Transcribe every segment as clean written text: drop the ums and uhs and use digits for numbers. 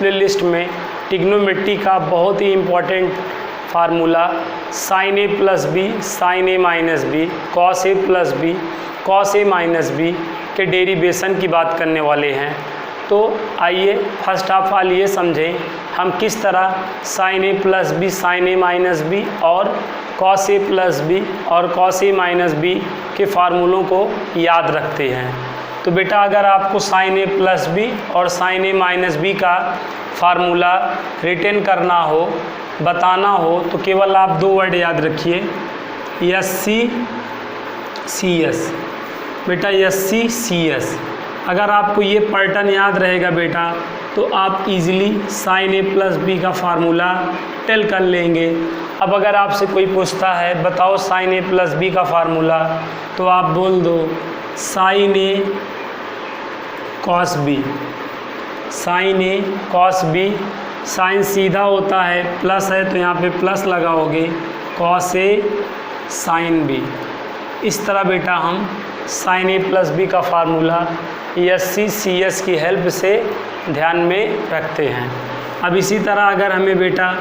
Playlist में trigonometry का बहुत ही important formula sign A plus B sign A minus B cos A plus B cos A minus B के derivation की बात करने वाले हैं। तो आइए फर्स्ट ऑफ ऑल ये समझें हम किस तरह sign A plus B sign A minus B और कॉस ए प्लस बी और कॉस ए माइनस बी के फार्मूलों को याद रखते हैं। तो बेटा अगर आपको साइन ए प्लस बी और साइन ए माइनस बी का फार्मूला रिटेन करना हो, बताना हो, तो केवल आप दो वर्ड याद रखिए, एस सी एस। बेटा एस सी एस अगर आपको ये पैटर्न याद रहेगा बेटा तो आप इजीली साइन ए प्लस बी का फार्मूला टेल कर लेंगे। अब अगर आपसे कोई पूछता है बताओ साइन ए प्लस बी का फार्मूला, तो आप बोल दो साइन ए कॉस बी, साइन ए कॉस बी। साइन सीधा होता है, प्लस है तो यहाँ पे प्लस लगाओगे, कॉस ए साइन बी। इस तरह बेटा हम साइन ए प्लस बी का फार्मूला एस सी एस की हेल्प से ध्यान में रखते हैं। अब इसी तरह अगर हमें बेटा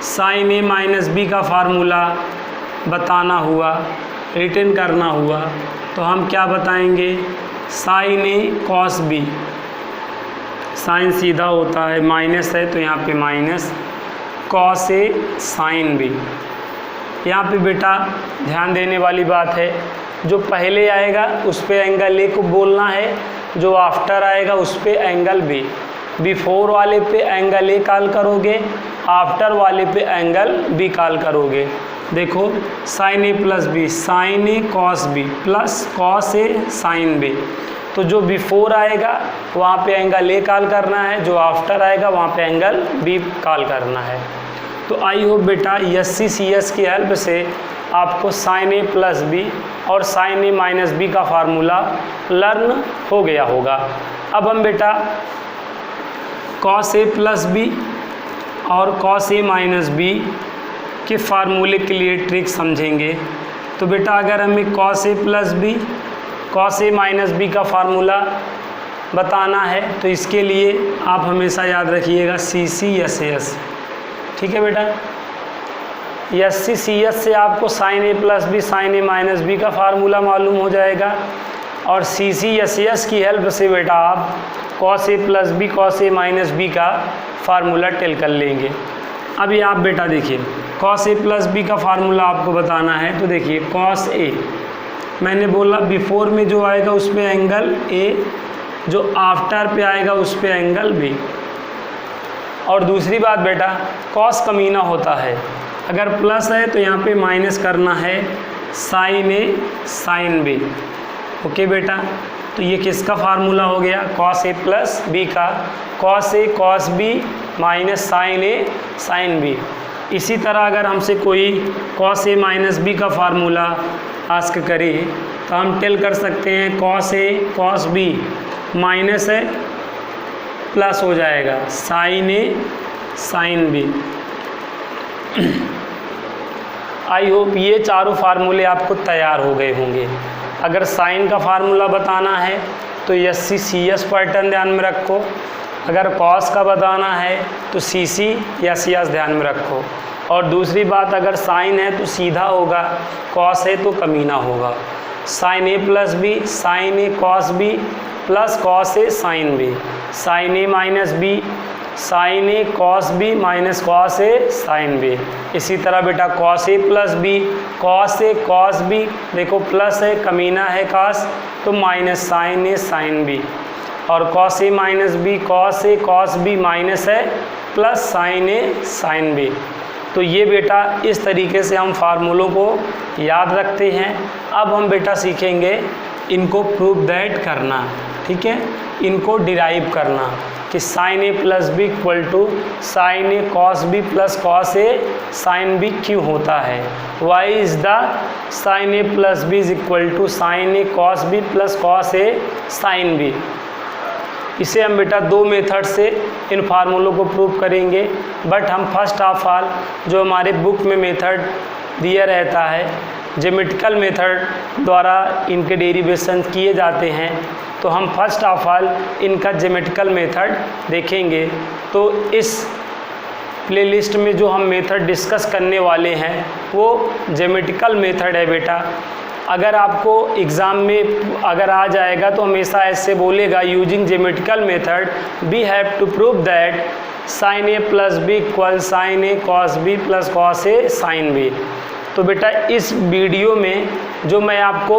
साइन ए माइनस बी का फार्मूला बताना हुआ, रिटेन करना हुआ, तो हम क्या बताएंगे, साइन ए कॉस बी। साइन सीधा होता है, माइनस है तो यहाँ पे minus, cos A sine B. यहाँ पे बेटा ध्यान देने वाली बात है, जो पहले आएगा उस पे एंगल ए को बोलना है, जो आफ्टर आएगा उस पे एंगल बी। बिफोर वाले पे एंगल ए कॉल करोगे, आफ्टर वाले पे एंगल बी कॉल करोगे। देखो साइन ए प्लस बी साइन ए कॉस बी प्लस कॉस ए साइन बी। तो जो बिफोर आएगा वहाँ पे एंगल ए कॉल करना है, जो आफ्टर आएगा वहाँ पे एंगल बी कॉल करना है। तो आई होप बेटा एस सी एस की हेल्प से आपको साइन ए प्लस बी और साइन ए माइनस बी का फार्मूला लर्न हो गया होगा। अब हम बेटा कॉस ए प्लस बी और कॉस ए माइनस बी के फार्मूले के लिए ट्रिक समझेंगे। तो बेटा अगर हमें cos A plus B cos A minus B का फार्मूला बताना है तो इसके लिए आप हमेशा याद रखिएगा सी सी एस एस। ठीक है बेटा, एस सी एस से आपको sign A plus B sign A minus B का फार्मूला मालूम हो जाएगा और सी सी एस एस की हेल्प से बेटा आप cos A plus B cos A minus B का फार्मूला टेल कर लेंगे। अभी आप बेटा देखिए कॉस ए प्लस बी का फार्मूला आपको बताना है, तो देखिए कॉस ए मैंने बोला बिफोर में जो आएगा उस पे एंगल ए, जो आफ्टर पे आएगा उस पे एंगल बी। और दूसरी बात बेटा कॉस कमीना होता है, अगर प्लस है तो यहाँ पे माइनस करना है, साइन ए साइन बी। ओके बेटा, तो ये किसका फार्मूला हो गया, कॉस ए प्लस बी का, कॉस ए कॉस बी माइनस साइन ए साइन बी। इसी तरह अगर हमसे कोई कॉस ए माइनस बी का फार्मूला आस्क करे तो हम टेल कर सकते हैं कॉस ए कॉस बी माइनस है प्लस हो जाएगा sine A sine B. I hope ये चारों फार्मूले आपको तैयार हो गए होंगे। अगर साइन का फार्मूला बताना है तो एस सी एस पैटर्न ध्यान में रखो, अगर कॉस का बताना है तो सी सी एस एस ध्यान में रखो। और दूसरी बात अगर साइन है तो सीधा होगा, कॉस है तो कमीना होगा। Sign A plus B sign A cos B plus cos A sine B, sign A minus B sign A cos B minus cos A sine b. इसी तरह बेटा cos A plus B cos A cos B, देखो plus है कमीना है cos तो minus sine ए sine B, और cos A minus B cos A cos B minus है प्लस साइन ए साइन बी। तो ये बेटा इस तरीके से हम फार्मूलों को याद रखते हैं। अब हम बेटा सीखेंगे इनको प्रूव दैट करना, ठीक है, इनको डिराइव करना कि sine A plus B equal to sine A cos B plus cos A sine b क्यों होता है। Why is the sine A plus b is equal to sine A cos B plus cos A sine b. इसे हम बेटा दो method से इन फार्मूलों को prove करेंगे, बट हम फर्स्ट ऑफ ऑल जो हमारे बुक में मेथड दिया रहता है ज्योमेट्रिकल मेथड द्वारा इनके डेरिवेशन किए जाते हैं। तो हम फर्स्ट ऑफ ऑल इनका ज्योमेट्रिकल मेथड देखेंगे। तो इस प्लेलिस्ट में जो हम मेथड डिस्कस करने वाले हैं वो ज्योमेट्रिकल मेथड है बेटा। अगर आपको एग्ज़ाम में अगर आ जाएगा तो हमेशा ऐसे बोलेगा, using geometrical method we have to prove that sine A plus B equal sine A cos B plus cos A sine b. तो बेटा इस वीडियो में जो मैं आपको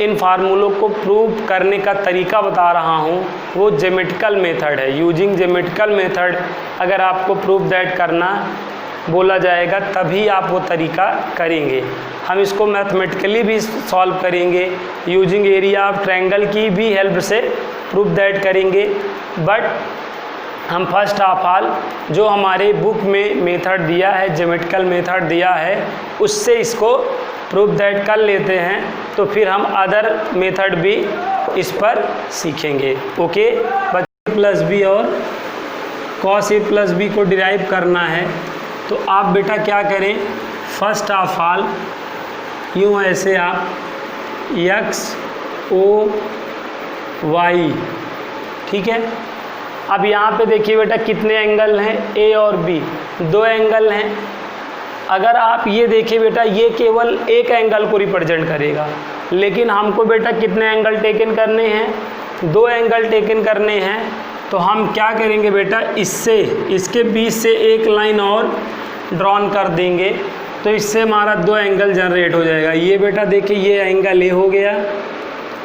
इन फार्मूलों को प्रूव करने का तरीका बता रहा हूँ वो ज्योमेट्रिकल मेथड है। यूजिंग ज्योमेट्रिकल मेथड अगर आपको प्रूव दैट करना बोला जाएगा तभी आप वो तरीका करेंगे। हम इसको मैथमेटिकली भी सॉल्व करेंगे, यूजिंग एरिया ऑफ ट्रायंगल की भी हेल्प से प्रूव दैट करेंगे। बट हम फर्स्ट ऑफ ऑल जो हमारे बुक में मेथड दिया है, ज्योमेट्रिकल मेथड दिया है, उससे इसको प्रूव दैट कर लेते हैं। तो फिर हम अदर मेथड भी इस पर सीखेंगे। ओके, बच्चे प्लस बी और कॉस ए प्लस बी को डिराइव करना है। तो आप बेटा क्या करें, फर्स्ट ऑफ ऑल यूँ ऐसे आप एक्स ओ वाई, ठीक है। अब यहाँ पे देखिए बेटा कितने एंगल हैं, ए और बी, 2 एंगल हैं। अगर आप ये देखिए बेटा ये केवल एक एंगल को रिप्रेजेंट करेगा, लेकिन हमको बेटा कितने एंगल टेकन करने हैं, 2 एंगल टेकन करने हैं। तो हम क्या करेंगे बेटा, इससे इसके बीच से एक लाइन और ड्रॉन कर देंगे तो इससे हमारा 2 एंगल जनरेट हो जाएगा। ये बेटा देखिए ये एंगल ए हो गया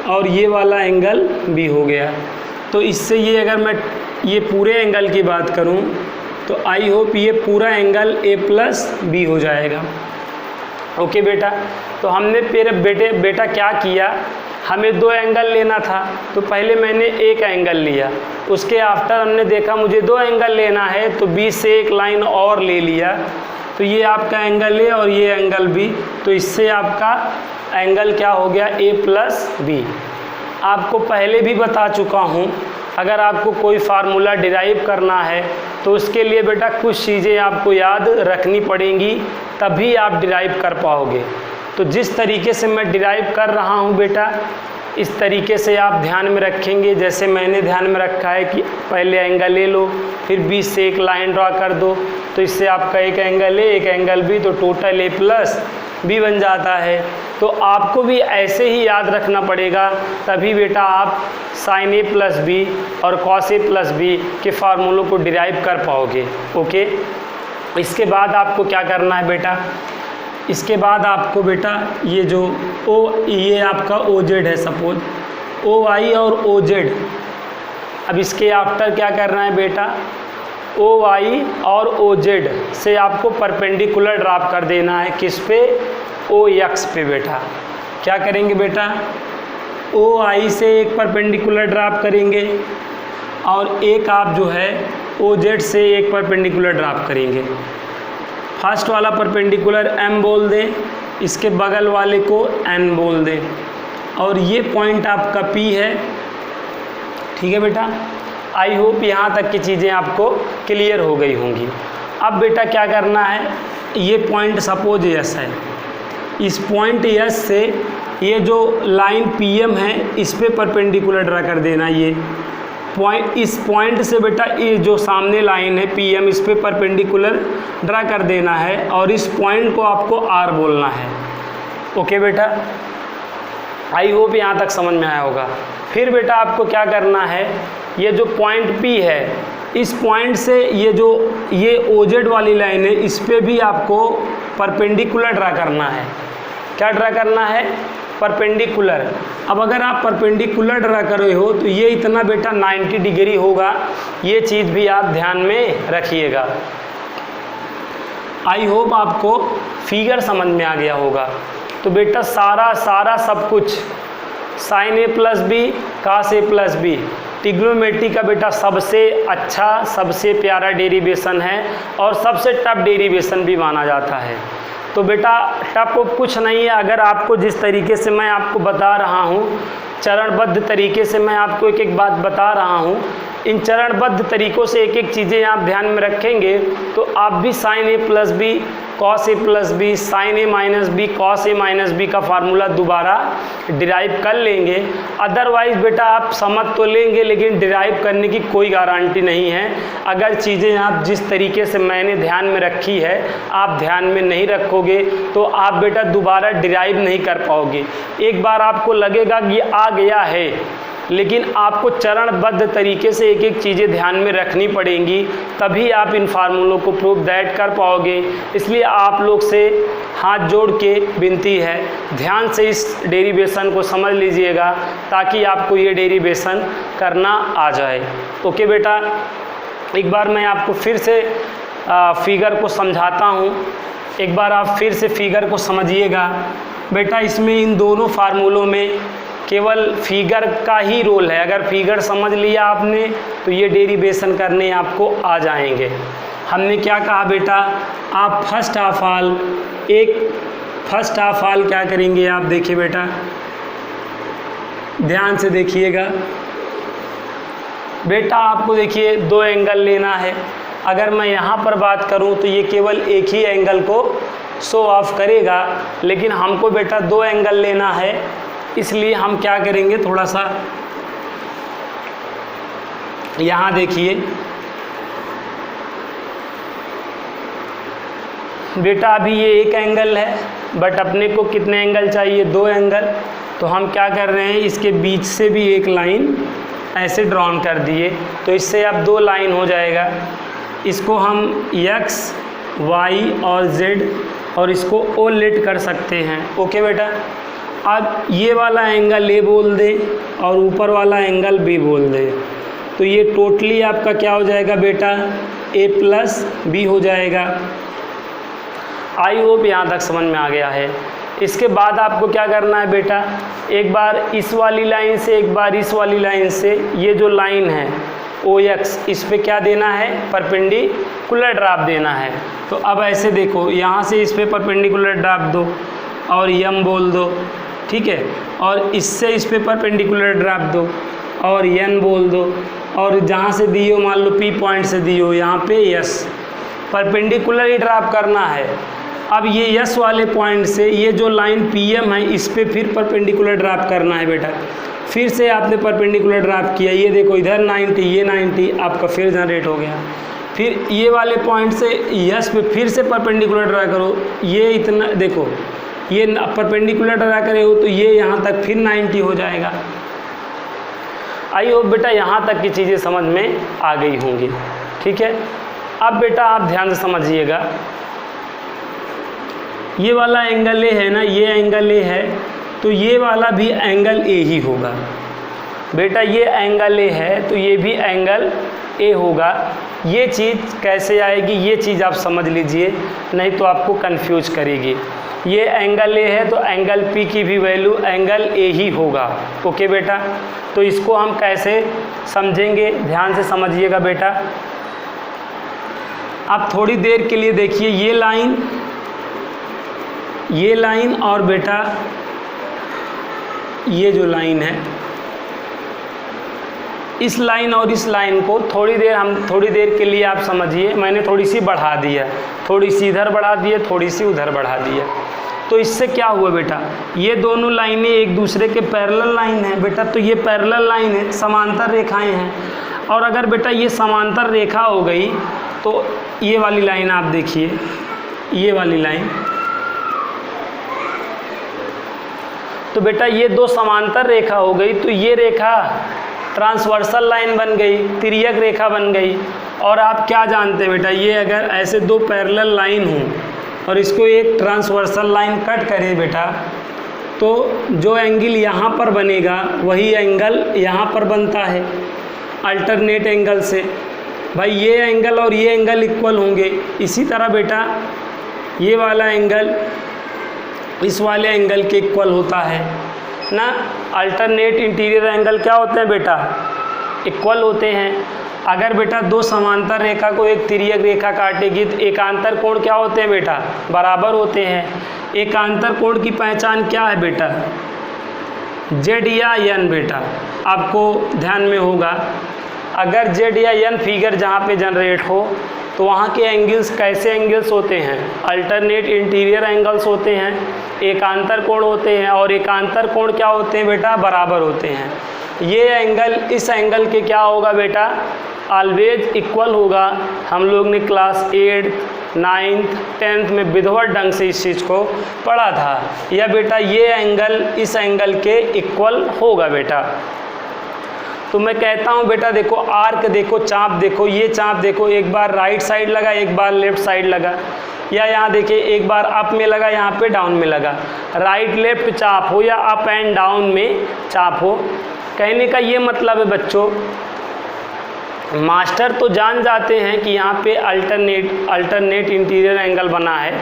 और ये वाला एंगल बी हो गया। तो इससे ये अगर मैं ये पूरे एंगल की बात करूं तो आई होप ये पूरा एंगल ए प्लस बी हो जाएगा। ओके बेटा, तो हमने फिर बेटा क्या किया, हमें 2 एंगल लेना था तो पहले मैंने एक एंगल लिया, उसके आफ्टर हमने देखा मुझे 2 एंगल लेना है तो बीच से एक लाइन और ले लिया। तो ये आपका एंगल ए और ये एंगल बी, तो इससे आपका एंगल क्या हो गया, ए प्लस बी। आपको पहले भी बता चुका हूँ, अगर आपको कोई फार्मूला डिराइव करना है तो उसके लिए बेटा कुछ चीज़ें आपको याद रखनी पड़ेंगी, तभी आप डिराइव कर पाओगे। तो जिस तरीके से मैं डिराइव कर रहा हूँ बेटा, इस तरीके से आप ध्यान में रखेंगे। जैसे मैंने ध्यान में रखा है कि पहले एंगल ले लो, फिर बीच से एक लाइन ड्रा कर दो, तो इससे आपका एक एंगल ए एक एंगल बी, तो टोटल ए प्लस बी बन जाता है। तो आपको भी ऐसे ही याद रखना पड़ेगा, तभी बेटा आप साइन ए प्लस बी और कॉस ए प्लस बी के फार्मूलों को डिराइव कर पाओगे। ओके, इसके बाद आपको क्या करना है बेटा, इसके बाद आपको बेटा ये जो ये आपका ओ जेड है, सपोज ओ वाई और ओ जेड। अब इसके आफ्टर क्या करना है बेटा, ओ वाई और ओ जेड से आपको परपेंडिकुलर ड्रॉप कर देना है। किस पे, ओ एक्स पे। बेटा क्या करेंगे बेटा, ओ आई से एक परपेंडिकुलर ड्रॉप करेंगे और एक आप जो है ओ जेड से एक परपेंडिकुलर ड्रॉप करेंगे। फर्स्ट वाला परपेंडिकुलर एम बोल दें, इसके बगल वाले को एन बोल दें, और ये पॉइंट आपका पी है। ठीक है बेटा, आई होप यहाँ तक की चीज़ें आपको क्लियर हो गई होंगी। अब बेटा क्या करना है, ये पॉइंट सपोज यस है, इस पॉइंट यस से ये जो लाइन पी एम है इस पे परपेंडिकुलर ड्रा कर देना। ये पॉइंट, इस पॉइंट से बेटा ये जो सामने लाइन है पी एम, इस पे परपेंडिकुलर ड्रा कर देना है और इस पॉइंट को आपको आर बोलना है। ओके बेटा, आई होप यहाँ तक समझ में आया होगा। फिर बेटा आपको क्या करना है, ये जो पॉइंट पी है इस पॉइंट से ये ओजेड वाली लाइन है, इस पे भी आपको परपेंडिकुलर ड्रा करना है। क्या ड्रा करना है, परपेंडिकुलर। अब अगर आप परपेंडिकुलर ड्रा कर रहे हो तो ये इतना बेटा 90 डिग्री होगा, ये चीज़ भी आप ध्यान में रखिएगा। आई होप आपको फिगर समझ में आ गया होगा। तो बेटा सारा सब कुछ साइन ए प्लस बी कास ए प्लस बी ट्रिग्नोमेट्री का बेटा सबसे अच्छा सबसे प्यारा डेरिवेशन है और सबसे टफ डेरिवेशन भी माना जाता है। तो बेटा टफ कुछ नहीं है, अगर आपको जिस तरीके से मैं आपको बता रहा हूँ, चरणबद्ध तरीके से मैं आपको एक एक बात बता रहा हूँ, इन चरणबद्ध तरीक़ों से एक एक चीज़ें आप ध्यान में रखेंगे तो आप भी sign A plus B cos A plus B sign A minus B cos A minus B का फार्मूला दोबारा डिराइव कर लेंगे। अदरवाइज बेटा आप समझ तो लेंगे लेकिन डिराइव करने की कोई गारंटी नहीं है। अगर चीज़ें आप जिस तरीके से मैंने ध्यान में रखी है आप ध्यान में नहीं रखोगे तो आप बेटा दोबारा डिराइव नहीं कर पाओगे। एक बार आपको लगेगा कि आ गया है, लेकिन आपको चरणबद्ध तरीके से एक एक चीज़ें ध्यान में रखनी पड़ेंगी, तभी आप इन फार्मूलों को प्रूव दैट कर पाओगे। इसलिए आप लोग से हाथ जोड़ के विनती है, ध्यान से इस डेरिवेशन को समझ लीजिएगा ताकि आपको ये डेरिवेशन करना आ जाए। ओके बेटा, एक बार मैं आपको फिर से फिगर को समझाता हूँ, एक बार आप फिर से फिगर को समझिएगा। बेटा इसमें इन दोनों फार्मूलों में केवल फिगर का ही रोल है। अगर फिगर समझ लिया आपने तो ये डेरिवेशन करने आपको आ जाएंगे। हमने क्या कहा बेटा, आप फर्स्ट ऑफ ऑल क्या करेंगे, आप देखिए बेटा ध्यान से देखिएगा। बेटा आपको देखिए दो एंगल लेना है। अगर मैं यहाँ पर बात करूँ तो ये केवल एक ही एंगल को शो ऑफ करेगा, लेकिन हमको बेटा दो एंगल लेना है, इसलिए हम क्या करेंगे, थोड़ा सा यहाँ देखिए बेटा अभी ये एक एंगल है बट अपने को कितने एंगल चाहिए, दो एंगल। तो हम क्या कर रहे हैं, इसके बीच से भी एक लाइन ऐसे ड्रॉन कर दिए, तो इससे अब दो लाइन हो जाएगा। इसको हम x, y और z और इसको ओ लेट कर सकते हैं। ओके बेटा, अब ये वाला एंगल ए बोल दे और ऊपर वाला एंगल बी बोल दे, तो ये टोटली आपका क्या हो जाएगा बेटा, a प्लस बी हो जाएगा। आई होप यहाँ तक समझ में आ गया है। इसके बाद आपको क्या करना है बेटा, एक बार इस वाली लाइन से एक बार इस वाली लाइन से ये जो लाइन है OX, इस पे क्या देना है, परपेंडिकुलर ड्रॉप देना है। तो अब ऐसे देखो, यहाँ से इस पे परपेंडिकुलर ड्रॉप दो और यम बोल दो, ठीक है, और इससे इस पे परपेंडिकुलर ड्रॉप दो और एन बोल दो, और जहाँ से दियो मान लो P पॉइंट से दियो यहाँ पे S, परपेंडिकुलर ही ड्रॉप करना है। अब ये S वाले पॉइंट से ये जो लाइन PM है इस पे फिर परपेंडिकुलर ड्रॉप करना है बेटा। फिर से आपने परपेंडिकुलर ड्रॉप किया, ये देखो इधर 90 ये 90 आपका फिर जनरेट हो गया। फिर ये वाले पॉइंट से S पे फिर से परपेंडिकुलर ड्रा करो, ये इतना देखो ये परपेंडिकुलर ड्रा करे हो तो ये यहाँ तक फिर 90 हो जाएगा। आई होप बेटा यहाँ तक की चीज़ें समझ में आ गई होंगी, ठीक है। अब बेटा आप ध्यान से समझिएगा, ये वाला एंगल ए है ना, ये एंगल ए है तो ये वाला भी एंगल ए ही होगा बेटा। ये एंगल ए है तो ये भी एंगल ए होगा। ये चीज़ कैसे आएगी ये चीज़ आप समझ लीजिए, नहीं तो आपको कंफ्यूज करेगी। ये एंगल ए है तो एंगल पी की भी वैल्यू एंगल ए ही होगा। ओके बेटा, तो इसको हम कैसे समझेंगे, ध्यान से समझिएगा बेटा। आप थोड़ी देर के लिए देखिए ये लाइन और बेटा ये जो लाइन है, इस लाइन और इस लाइन को थोड़ी देर के लिए आप समझिए। मैंने थोड़ी सी बढ़ा दिया, थोड़ी सी इधर बढ़ा दिया, थोड़ी सी उधर बढ़ा दिया। तो इससे क्या हुआ बेटा, ये दोनों लाइनें एक दूसरे के पैरेलल लाइन है बेटा। तो ये पैरेलल लाइन है, समांतर रेखाएं हैं। और अगर बेटा ये समांतर रेखा हो गई तो ये वाली लाइन आप देखिए, ये वाली लाइन, तो बेटा ये दो समांतर रेखा हो गई तो ये रेखा ट्रांसवर्सल लाइन बन गई, तिर्यक रेखा बन गई। और आप क्या जानते हैं बेटा, ये अगर ऐसे दो पैरेलल लाइन हों और इसको एक ट्रांसवर्सल लाइन कट करे बेटा, तो जो एंगल यहाँ पर बनेगा वही एंगल यहाँ पर बनता है अल्टरनेट एंगल से। भाई ये एंगल और ये एंगल इक्वल होंगे। इसी तरह बेटा ये वाला एंगल इस वाले एंगल के इक्वल होता है ना। अल्टरनेट इंटीरियर एंगल क्या होते हैं बेटा, इक्वल होते हैं। अगर बेटा दो समांतर रेखा को एक तिर्यक रेखा काटेगी तो एकांतर कोण क्या होते हैं बेटा, बराबर होते हैं। एकांतर कोण की पहचान क्या है बेटा, जेड या एन बेटा। आपको ध्यान में होगा अगर जेड या एन फिगर जहाँ पे जनरेट हो तो वहाँ के एंगल्स कैसे एंगल्स होते हैं? अल्टरनेट इंटीरियर एंगल्स होते हैं, एकांतर कोण होते हैं, और एकांतर कोण क्या होते हैं बेटा? बराबर होते हैं। ये एंगल इस एंगल के क्या होगा बेटा? ऑलवेज इक्वल होगा। हम लोग ने क्लास 8, 9th, 10th में विधिवत ढंग से इस चीज़ को पढ़ा था। या बेटा ये एंगल इस एंगल के इक्वल होगा बेटा। तो मैं कहता हूँ बेटा देखो आर्क देखो, चाप देखो, ये चाप देखो, एक बार राइट साइड लगा, एक बार लेफ्ट साइड लगा, या यहाँ देखिए एक बार अप में लगा, यहाँ पे डाउन में लगा। राइट लेफ्ट चाप हो या अप एंड डाउन में चाप हो, कहने का ये मतलब है बच्चों, मास्टर तो जान जाते हैं कि यहाँ पे अल्टरनेट इंटीरियर एंगल बना है,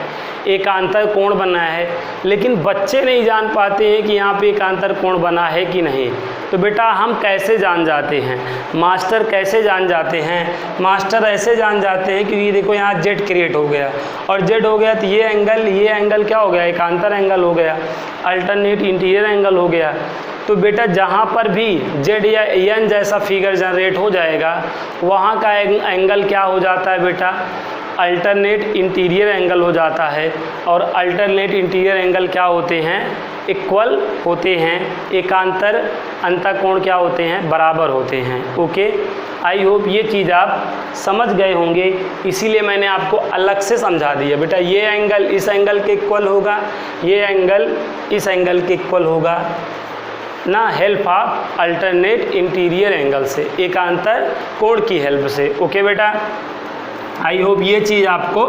एकांतर कोण बना है, लेकिन बच्चे नहीं जान पाते हैं कि यहाँ पे एकांतर कोण बना है कि नहीं। तो बेटा हम कैसे जान जाते हैं? मास्टर कैसे जान जाते हैं? मास्टर ऐसे जान जाते हैं कि ये देखो यहाँ जेड क्रिएट हो गया, और जेड हो गया तो ये एंगल क्या हो गया? एकांतर एंगल हो गया, अल्टरनेट इंटीरियर एंगल हो गया। तो बेटा जहाँ पर भी जेड या एन जैसा फिगर जनरेट हो जाएगा, वहाँ का एंगल क्या हो जाता है बेटा? अल्टरनेट इंटीरियर एंगल हो जाता है। और अल्टरनेट इंटीरियर एंगल क्या होते हैं? इक्वल होते हैं। एकांतर अंतःकोण क्या होते हैं? बराबर होते हैं। ओके, आई होप ये चीज़ आप समझ गए होंगे, इसीलिए मैंने आपको अलग से समझा दिया। बेटा ये एंगल इस एंगल के इक्वल होगा, ये एंगल इस एंगल के इक्वल होगा ना, help of alternate interior angle से, एकांतर कोण की हेल्प से। ओके बेटा, आई होप ये चीज़ आपको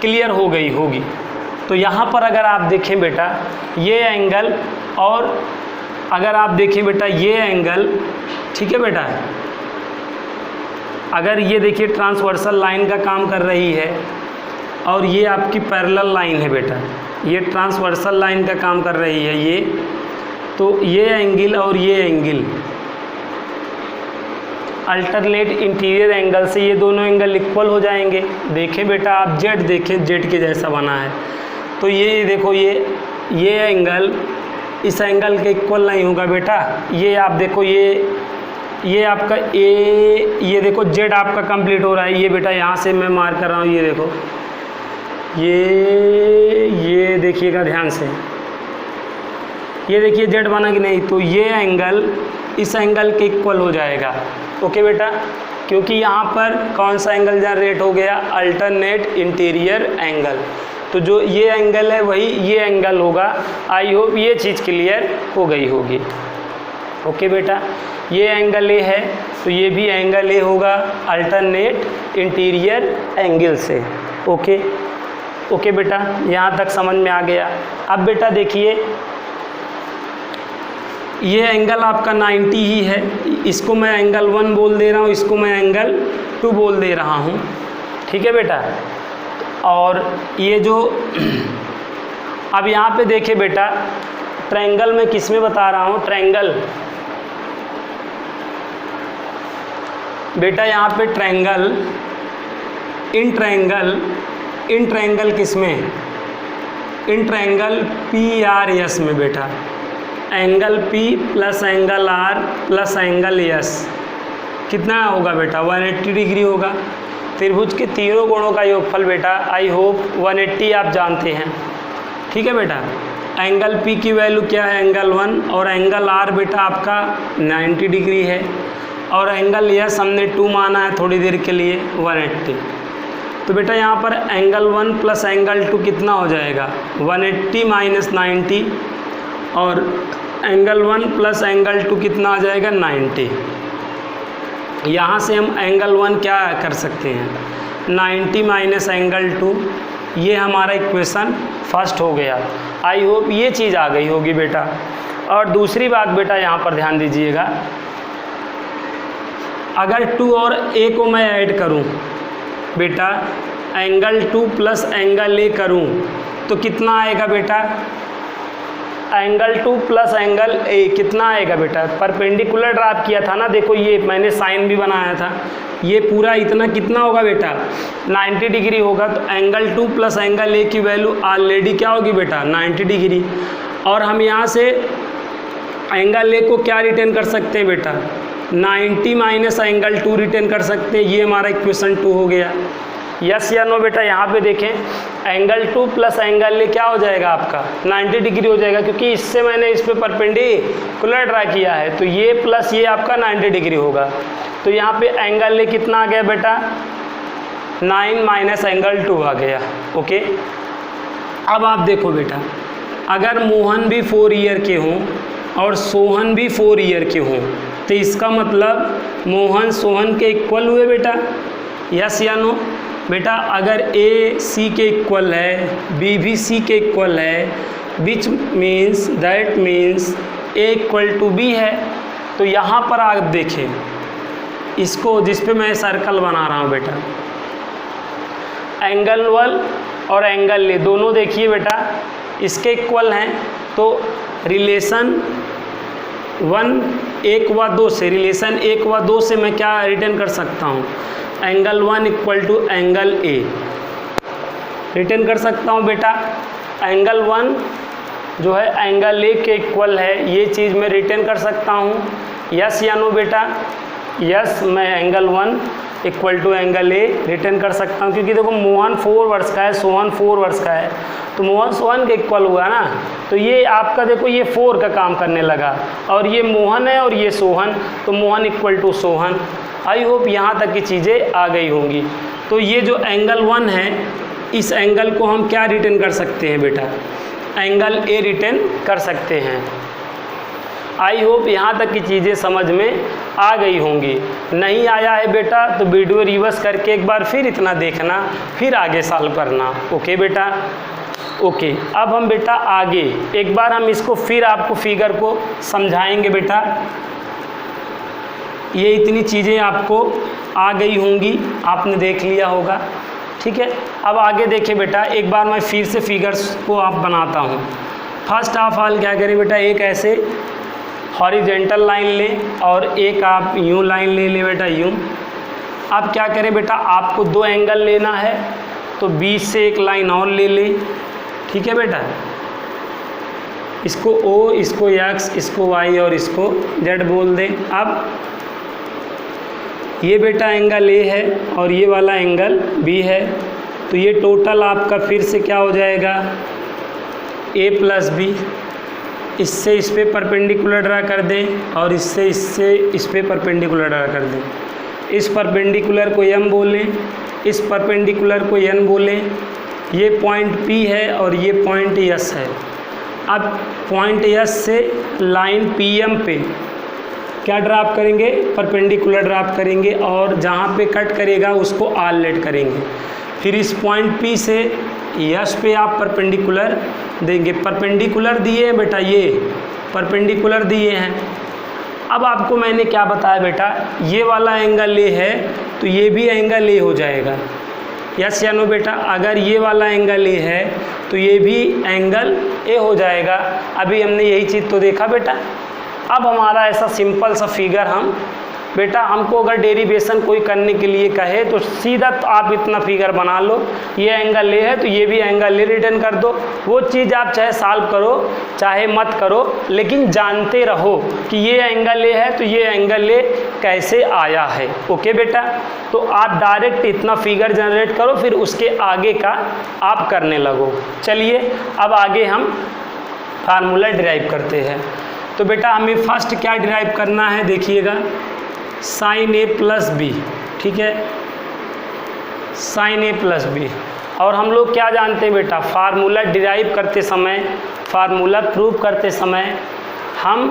क्लियर हो गई होगी। तो यहाँ पर अगर आप देखें बेटा ये एंगल, और अगर आप देखें बेटा ये एंगल, ठीक है बेटा, अगर ये देखिए ट्रांसवर्सल लाइन का काम कर रही है, और ये आपकी पैरेलल लाइन है बेटा, ये ट्रांसवर्सल लाइन का काम कर रही है ये, तो ये एंगल और ये एंगल अल्टरनेट इंटीरियर एंगल से ये दोनों एंगल इक्वल हो जाएंगे। देखें बेटा आप जेड देखें, जेड के जैसा बना है, तो ये देखो ये एंगल इस एंगल के इक्वल नहीं होगा बेटा। ये आप देखो ये आपका ये देखो जेड आपका कंप्लीट हो रहा है, ये बेटा यहाँ से मैं मार्क कर रहा हूँ, ये देखो ये देखिएगा ध्यान से, ये देखिए जेड बना कि नहीं, तो ये एंगल इस एंगल के इक्वल हो जाएगा। ओके बेटा, क्योंकि यहाँ पर कौन सा एंगल जनरेट हो गया? Alternate interior angle. तो जो ये एंगल है वही ये एंगल होगा। आई होप ये चीज़ क्लियर हो गई होगी। ओके बेटा, ये एंगल ए है तो ये भी एंगल ए होगा अल्टरनेट इंटीरियर एंगल से। ओके ओके बेटा, यहाँ तक समझ में आ गया। अब बेटा देखिए ये एंगल आपका 90 ही है, इसको मैं एंगल 1 बोल दे रहा हूँ, इसको मैं एंगल 2 बोल दे रहा हूँ, ठीक है बेटा। और ये जो अब यहाँ पे देखे बेटा ट्रायंगल में किस में बता रहा हूँ? ट्रायंगल बेटा यहाँ पे ट्रायंगल इन ट्रायंगल किस में? इन ट्रायंगल PRS में बेटा, angle P plus angle R plus angle S कितना होगा बेटा? 180 डिग्री होगा। त्रिभुज के तीनों कोणों का योगफल बेटा आई होप 180 आप जानते हैं, ठीक है बेटा। एंगल P की वैल्यू क्या है? एंगल 1, और एंगल R बेटा आपका 90 डिग्री है, और एंगल S हमने 2 माना है थोड़ी देर के लिए 180। तो बेटा यहाँ पर एंगल 1 प्लस एंगल 2 कितना हो जाएगा? 180 माइनस 90, और एंगल 1 प्लस एंगल 2 कितना आ जाएगा? 90। यहाँ से हम एंगल 1 क्या कर सकते हैं? 90 माइनस एंगल 2, ये हमारा इक्वेशन फर्स्ट हो गया। आई होप ये चीज़ आ गई होगी बेटा। और दूसरी बात बेटा यहाँ पर ध्यान दीजिएगा, अगर 2 और a को मैं ऐड करूँ बेटा, एंगल 2 प्लस एंगल a करूँ तो कितना आएगा बेटा? एंगल 2 प्लस एंगल ए कितना आएगा बेटा? परपेंडिकुलर ड्राप किया था ना, देखो ये मैंने साइन भी बनाया था, ये पूरा इतना कितना होगा बेटा? 90 डिग्री होगा। तो एंगल 2 प्लस एंगल ए की वैल्यू ऑलरेडी क्या होगी बेटा? 90 डिग्री। और हम यहाँ से एंगल ए को क्या रिटेन कर सकते हैं बेटा? 90 माइनस एंगल 2 रिटेन कर सकते हैं, ये हमारा इक्वेशन 2 हो गया। यस या नो बेटा? यहाँ पे देखें, एंगल 2 प्लस एंगल ए क्या हो जाएगा आपका 90 डिग्री हो जाएगा, क्योंकि इससे मैंने इस पे परपेंडिकुलर ड्रा किया है, तो ये प्लस ये आपका 90 डिग्री होगा। तो यहाँ पे एंगल ए कितना आ गया बेटा 9 माइनस एंगल 2 आ गया। ओके, अब आप देखो बेटा, अगर मोहन भी 4 ईयर के हों और सोहन भी 4 ईयर के हों, तो इसका मतलब मोहन सोहन के इक्वल हुए बेटा, यस या नो? बेटा अगर ए सी के इक्वल है, बी भी सी के इक्वल है, which means that means A equal to B है। तो यहाँ पर आप देखें इसको, जिस पे मैं सर्कल बना रहा हूँ बेटा, एंगल 1 और एंगल ए दोनों देखिए बेटा इसके इक्वल हैं, तो रिलेशन 1 व 2 से, रिलेशन 1 व 2 से मैं क्या रिटर्न कर सकता हूँ, angle 1 equal to angle a written कर सकता हूँ बेटा। एंगल 1 जो है एंगल ए के इक्वल है, ये चीज़ मैं रिटर्न कर सकता हूँ, यस या नो बेटा? यस, मैं angle 1 equal to angle a written कर सकता हूँ, क्योंकि देखो मोहन 4 वर्ष का है, सोहन 4 वर्ष का है, तो मोहन सोहन के इक्वल हुआ ना, तो ये आपका देखो ये 4 का काम करने लगा, और ये मोहन है और ये सोहन, तो Mohan equal to Sohan. I hope यहाँ तक की चीज़ें आ गई होंगी। तो ये जो एंगल 1 है, इस एंगल को हम क्या रिटर्न कर सकते हैं बेटा, एंगल ए रिटर्न कर सकते हैं। आई होप यहाँ तक की चीज़ें समझ में आ गई होंगी। नहीं आया है बेटा तो वीडियो रिवर्स करके एक बार फिर इतना देखना, फिर आगे सॉल्व करना। ओके बेटा? ओके, अब हम बेटा आगे एक बार हम इसको फिर आपको फिगर को समझाएंगे बेटा। ये इतनी चीज़ें आपको आ गई होंगी, आपने देख लिया होगा, ठीक है। अब आगे देखिए बेटा, एक बार मैं फिर से फिगर्स को आप बनाता हूँ। फर्स्ट ऑफ ऑल क्या करें बेटा, एक ऐसे हॉरिजेंटल लाइन लें और एक आप यूं लाइन ले लें बेटा, यूं। अब क्या करें बेटा, आपको 2 एंगल लेना है, तो बीच से एक लाइन और ले लें, ठीक है बेटा। इसको O, इसको X, इसको Y और इसको Z बोल दें। अब ये बेटा एंगल A है और ये वाला एंगल B है, तो ये टोटल आपका फिर से क्या हो जाएगा, A प्लस B। इससे इस पे परपेंडिकुलर ड्रा कर दें और इससे इस पे परपेंडिकुलर ड्रा कर दें। इस परपेंडिकुलर को M बोलें, इस परपेंडिकुलर को N बोलें। ये पॉइंट P है और ये पॉइंट S है। अब पॉइंट S से लाइन PM पे क्या ड्राप करेंगे, परपेंडिकुलर ड्राप करेंगे, और जहाँ पे कट करेगा उसको आललेट करेंगे। फिर इस पॉइंट P से यस पे आप परपेंडिकुलर देंगे। परपेंडिकुलर दिए हैं बेटा, ये परपेंडिकुलर दिए हैं। अब आपको मैंने क्या बताया बेटा, ये वाला एंगल ए है तो ये भी एंगल ए हो जाएगा, यस या नो बेटा। अगर ये वाला एंगल ए है तो ये भी एंगल ए हो जाएगा। अभी हमने यही चीज़ तो देखा बेटा। अब हमारा ऐसा सिंपल सा फिगर हम बेटा, हमको अगर डेरिवेशन कोई करने के लिए कहे तो सीधा तो आप इतना फिगर बना लो, ये एंगल ए है तो ये भी एंगल ए रिटर्न कर दो। वो चीज़ आप चाहे सॉल्व करो चाहे मत करो, लेकिन जानते रहो कि ये एंगल ए है तो ये एंगल ए कैसे आया है। ओके बेटा, तो आप डायरेक्ट इतना फिगर जनरेट करो, फिर उसके आगे का आप करने लगो। चलिए अब आगे हम फार्मूला डिराइव करते हैं। तो बेटा हमें फर्स्ट क्या डिराइव करना है, देखिएगा, साइन ए प्लस बी, ठीक है, साइन ए प्लस बी। और हम लोग क्या जानते हैं बेटा, फार्मूला डिराइव करते समय, फार्मूला प्रूव करते समय हम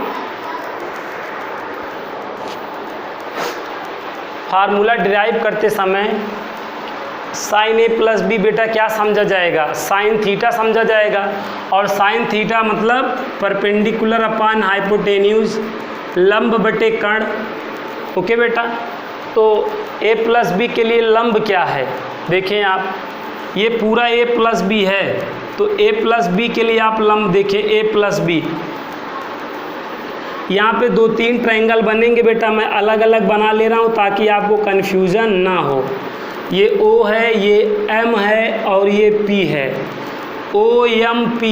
फार्मूला डिराइव करते समय साइन ए प्लस बी बेटा क्या समझा जाएगा, साइन थीटा समझा जाएगा। और साइन थीटा मतलब परपेंडिकुलर अपॉन हाइपोटेन्यूज, लंब बटे कर्ण। ओके बेटा, तो ए प्लस बी के लिए लंब क्या है, देखें आप, ये पूरा ए प्लस बी है, तो ए प्लस बी के लिए आप लंब देखें, ए प्लस बी। यहाँ पे 2-3 ट्रायंगल बनेंगे बेटा, मैं अलग अलग बना ले रहा हूँ ताकि आपको कन्फ्यूज़न ना हो। ये O है, ये M है और ये P है, OMP।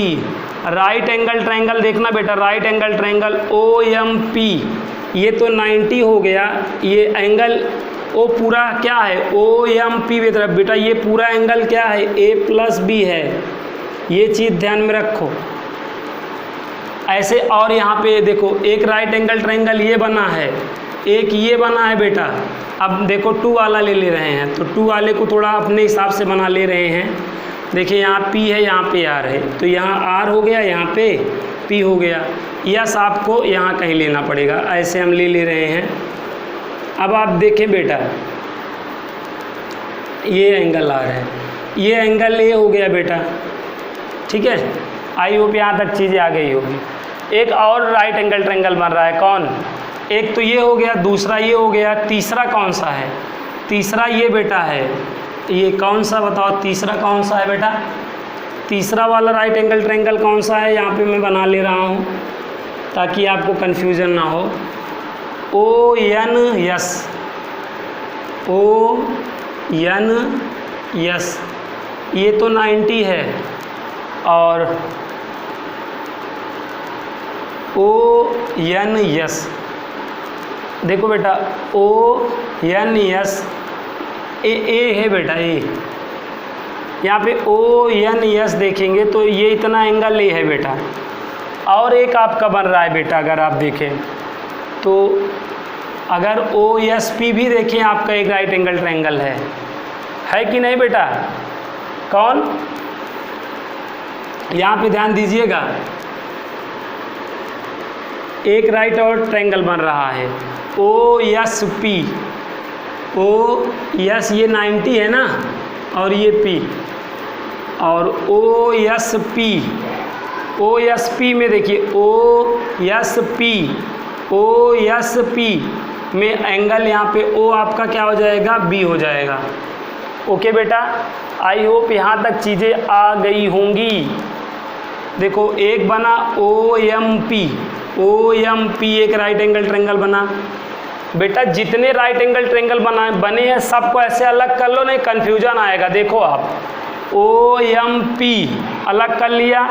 राइट एंगल ट्रायंगल देखना बेटा, राइट एंगल ट्रायंगल OMP, ये तो 90 हो गया, ये एंगल ओ पूरा क्या है ओ एम पी की तरफ, बेटा ये पूरा एंगल क्या है ए प्लस बी है, ये चीज़ ध्यान में रखो। ऐसे और यहाँ पे देखो एक राइट एंगल ट्रायंगल ये बना है, एक ये बना है बेटा। अब देखो 2 वाला ले रहे हैं, तो 2 वाले को थोड़ा अपने हिसाब से बना ले रहे हैं। देखिए यहाँ P है, यहाँ पे R है, तो यहाँ R हो गया, यहाँ पे P हो गया। यस आपको यहाँ कहीं लेना पड़ेगा, ऐसे हम ले रहे हैं। अब आप देखें बेटा, ये एंगल R है, ये एंगल A हो गया बेटा, ठीक है। आई होप यहाँ तक चीज़ें आ गई होगी। एक और राइट एंगल ट्रायंगल बन रहा है, कौन? एक तो ये हो गया, दूसरा ये हो गया, तीसरा कौन सा है? तीसरा ये बेटा है, ये कौन सा बताओ, तीसरा कौन सा है बेटा? तीसरा वाला राइट एंगल ट्रायंगल कौन सा है? यहाँ पे मैं बना ले रहा हूँ ताकि आपको कन्फ्यूज़न ना हो। O N S, O N S, ये तो 90 है, और ओ एन यस, देखो बेटा ओ एन यस, ए है बेटा, ए यहाँ पे ओ एन यस देखेंगे तो ये इतना एंगल ए है बेटा। और एक आपका बन रहा है बेटा, अगर आप देखें तो अगर ओ एस पी भी देखें, आपका एक राइट एंगल ट्रायंगल है कि नहीं बेटा? कौन? यहाँ पे ध्यान दीजिएगा, एक राइट और ट्रायंगल बन रहा है O S P, O S ये 90 है ना, और ये पी, और O S P, O S P में देखिए O S P, O S P में एंगल यहाँ पे ओ आपका क्या हो जाएगा? बी हो जाएगा। ओके बेटा, आई होप यहाँ तक चीज़ें आ गई होंगी। देखो एक बना O M P, O M P एक राइट एंगल ट्रायंगल बना। बेटा जितने राइट एंगल ट्रायंगल बने हैं सबको ऐसे अलग कर लो, नहीं कन्फ्यूजन आएगा। देखो आप ओ एम पी अलग कर लिया,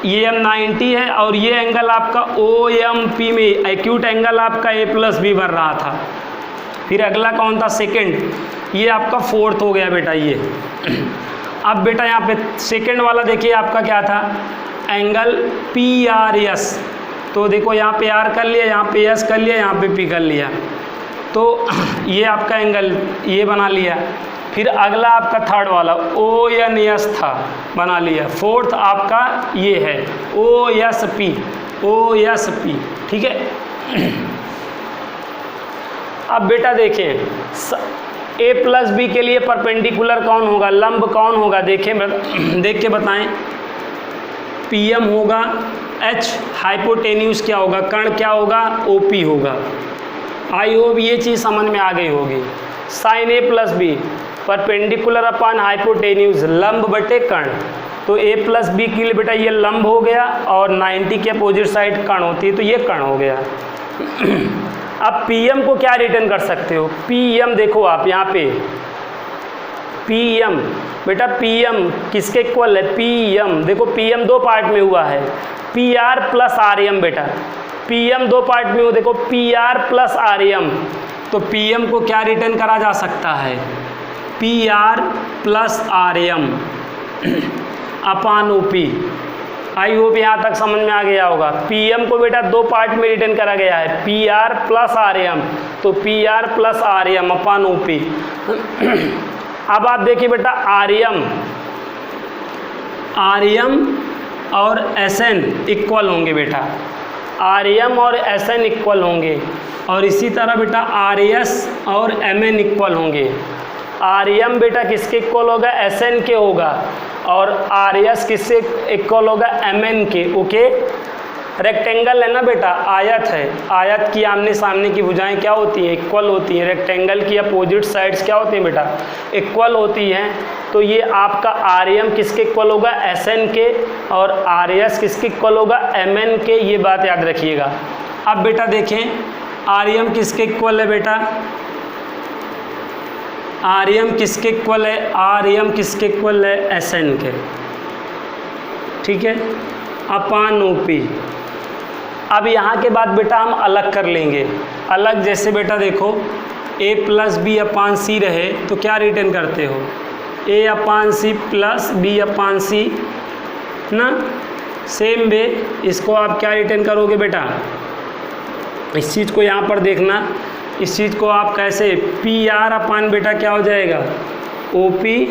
ये एम 90 है, और ये एंगल आपका ओ एम पी में एक्यूट एंगल आपका ए प्लस बी बन रहा था। फिर अगला कौन था? सेकेंड, ये आपका फोर्थ हो गया बेटा ये। अब बेटा यहाँ पे सेकेंड वाला देखिए आपका क्या था? एंगल पी आर एस, तो देखो यहाँ पे आर कर लिया, यहाँ पे एस कर लिया, यहाँ पे पी कर लिया, तो ये आपका एंगल ये बना लिया। फिर अगला आपका थर्ड वाला ओ एन एस था, बना लिया। फोर्थ आपका ये है O S P, O S P, ठीक है। अब बेटा देखें ए प्लस बी के लिए परपेंडिकुलर कौन होगा, लंब कौन होगा? देखें, देख के बताएं। पी एम होगा, एच हाइपोटेन्यूस क्या होगा, कर्ण क्या होगा? ओ पी होगा। आई होप ये चीज़ समझ में आ गई होगी। साइन ए plus b perpendicular upon hypotenuse, लंब बटे कर्ण, तो ए प्लस बी के लिए बेटा ये लंब हो गया, और 90 के अपोजिट साइड कर्ण होती है, तो ये कर्ण हो गया। अब पी एम को क्या रिटर्न कर सकते हो? पी एम देखो आप यहाँ पे, पी एम बेटा, पी एम किसके इक्वल है? पी एम देखो, पी एम 2 पार्ट में हुआ है, P R plus R M बेटा, पी एम 2 पार्ट में हो, देखो P are plus R M, तो पी एम को क्या रिटर्न करा जा सकता है? P R plus R M upon O P. I hope यहाँ तक समझ में आ गया होगा। पी एम को बेटा 2 पार्ट में रिटर्न करा गया है, P R plus R M, तो p are plus R M upon O p. अब आप देखिए बेटा आर एम और एस एन इक्वल होंगे बेटा, आर एम और एस एन इक्वल होंगे, और इसी तरह बेटा आर एस और एम एन इक्वल होंगे। आर एम बेटा किसके इक्वल होगा? एस एन के होगा, और आर एस किससे इक्वल होगा? एम एन के। ओके, रेक्टेंगल है ना बेटा, आयत है, आयत की आमने सामने की भुजाएं क्या होती हैं? इक्वल होती हैं। रेक्टेंगल की अपोजिट साइड्स क्या होती हैं बेटा? इक्वल होती हैं। तो ये आपका आर एम किसके इक्वल होगा? एस एन के, और आर एस किसके इक्वल होगा? एम एन के। ये बात याद रखिएगा। अब बेटा देखें आर एम किसके इक्वल है बेटा? आर एम किसके इक्वल है? आर एम किसके इक्वल है? एस एन के, ठीक है, अपान ओ पी। अब यहाँ के बाद बेटा हम अलग कर लेंगे। अलग जैसे बेटा देखो ए प्लस बी अपान सी रहे तो क्या रिटर्न करते हो, ए अपान सी प्लस बी अपान सी ना। सेम वे इसको आप क्या रिटर्न करोगे बेटा, इस चीज़ को यहाँ पर देखना, इस चीज़ को आप कैसे, पी आर अपान बेटा क्या हो जाएगा o p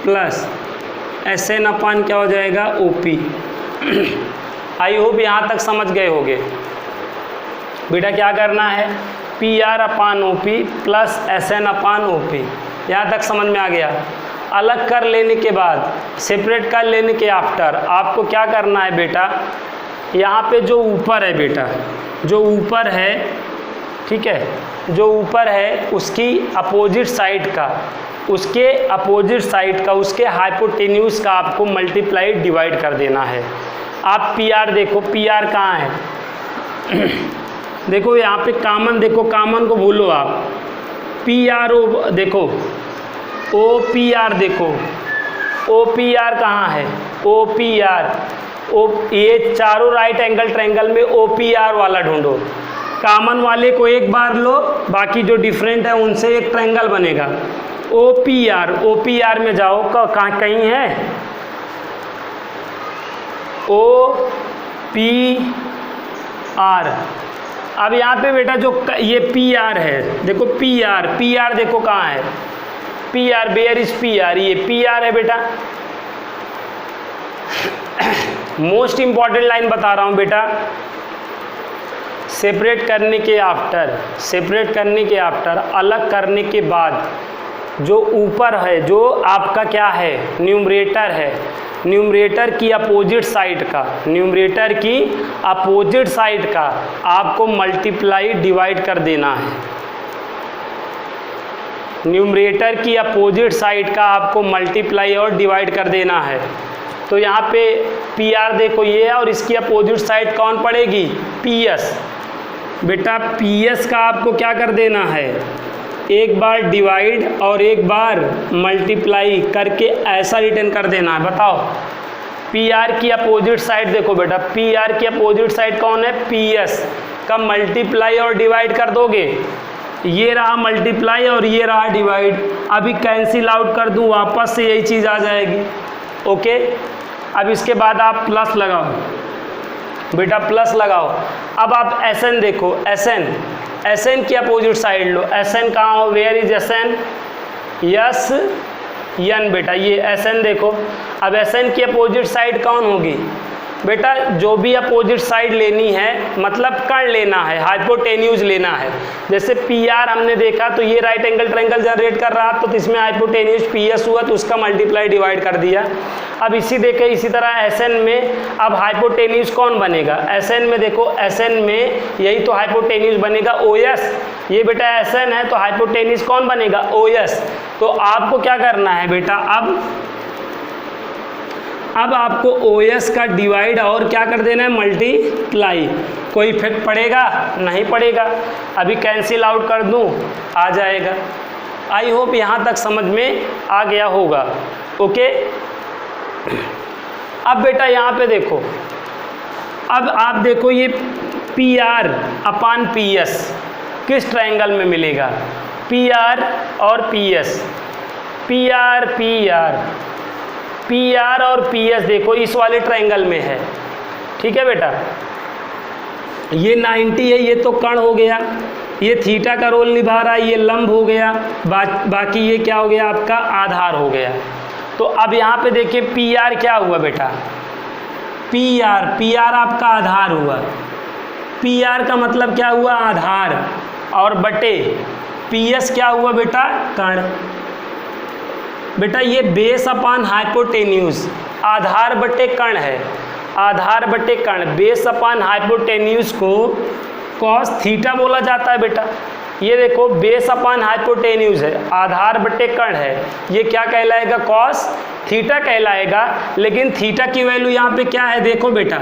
plus s n upon क्या हो जाएगा ओ पी। आई होप यहाँ तक समझ गए होगे बेटा। क्या करना है, पी आर अपान ओ p plus s n upon ओ पी, यहाँ तक समझ में आ गया। अलग कर लेने के बाद, सेपरेट कर लेने के आफ्टर आपको क्या करना है बेटा, यहाँ पे जो ऊपर है बेटा, जो ऊपर है, ठीक है, जो ऊपर है उसकी अपोजिट साइड का, उसके अपोजिट साइड का, उसके हाइपोटेन्यूज का आपको मल्टीप्लाई डिवाइड कर देना है। आप पी आर देखो, पी आर कहाँ है देखो यहाँ पे कॉमन, देखो कॉमन को भूलो आप, पी आर ओ देखो, ओ पी आर देखो, ओ पी आर कहाँ है, ओ पी आर, ओ ये चारों राइट एंगल ट्रायंगल में ओ पी आर वाला ढूंढो। कॉमन वाले को एक बार लो, बाकी जो डिफरेंट है उनसे एक ट्रायंगल बनेगा। ओ पी आर में जाओ, कहाँ कहीं है ओ पी आर। अब यहाँ पे बेटा जो ये पी आर है, देखो पी आर देखो कहाँ है, P R, where is P R, ये पी आर है बेटा। मोस्ट इंपॉर्टेंट लाइन बता रहा हूँ बेटा, सेपरेट करने के आफ्टर, सेपरेट करने के आफ्टर, अलग करने के बाद जो ऊपर है, जो आपका क्या है न्यूमरेटर है, न्यूमरेटर की अपोजिट साइड का, न्यूमरेटर की अपोजिट साइड का आपको मल्टीप्लाई डिवाइड कर देना है। न्यूमरेटर की अपोजिट साइड का आपको मल्टीप्लाई और डिवाइड कर देना है। तो यहाँ पे पी आर देखो ये है, और इसकी अपोजिट साइड कौन पड़ेगी, पी एस। बेटा पी एस का आपको क्या कर देना है, एक बार डिवाइड और एक बार मल्टीप्लाई करके ऐसा रिटर्न कर देना है। बताओ पी आर की अपोजिट साइड देखो बेटा, पी आर की अपोजिट साइड कौन है, पी एस का मल्टीप्लाई और डिवाइड कर दोगे। ये रहा मल्टीप्लाई और ये रहा डिवाइड, अभी कैंसिल आउट कर दूं वापस से यही चीज़ आ जाएगी। ओके, अब इसके बाद आप प्लस लगाओ बेटा, प्लस लगाओ। अब आप एस एन देखो, एस एन की अपोजिट साइड लो। एस एन कहाँ हो, where is S N, S N बेटा, ये एस एन देखो। अब एस एन की अपोजिट साइड कौन होगी बेटा, जो भी अपोजिट साइड लेनी है मतलब कर्ण लेना है, हाइपोटेन्यूज लेना है। जैसे पी आर हमने देखा तो ये राइट एंगल ट्रायंगल जनरेट कर रहा तो इसमें हाइपोटेन्यूज पी एस हुआ तो उसका मल्टीप्लाई डिवाइड कर दिया। अब इसी देखे इसी तरह एस एन में अब हाइपोटेन्यूज कौन बनेगा, एस एन में देखो, एस एन में यही तो हाइपोटेन्यूज बनेगा ओ एस। ये बेटा एस एन है तो हाइपोटेन्यूज कौन बनेगा, ओ एस। तो आपको क्या करना है बेटा, अब आपको ओ एस का डिवाइड और क्या कर देना है, मल्टीप्लाई। कोई इफेक्ट पड़ेगा, नहीं पड़ेगा। अभी कैंसिल आउट कर दूं, आ जाएगा। आई होप यहाँ तक समझ में आ गया होगा। ओके, अब बेटा यहाँ पे देखो, अब आप देखो ये पी आर अपान पी एस किस ट्रायंगल में मिलेगा, पी आर और पी एस, पी आर और पी एस देखो इस वाले ट्रायंगल में है। ठीक है बेटा, ये 90 है, ये तो कर्ण हो गया, ये थीटा का रोल निभा रहा है, ये लंब हो गया, बाकी ये क्या हो गया आपका आधार हो गया। तो अब यहाँ पे देखिए पी आर क्या हुआ बेटा, पी आर आपका आधार हुआ। पी आर का मतलब क्या हुआ, आधार, और बटे पी एस क्या हुआ बेटा, कर्ण। बेटा ये बेस अपान हाइपोटेन्यूज, आधार बटे कर्ण है, आधार बटे कर्ण। बेस अपान हाइपोटेन्यूज को कॉस थीटा बोला जाता है बेटा। ये देखो बेस अपान हाइपोटेन्यूज है, आधार बटे कर्ण है, ये क्या कहलाएगा, कॉस थीटा कहलाएगा। लेकिन थीटा की वैल्यू यहाँ पे क्या है, देखो बेटा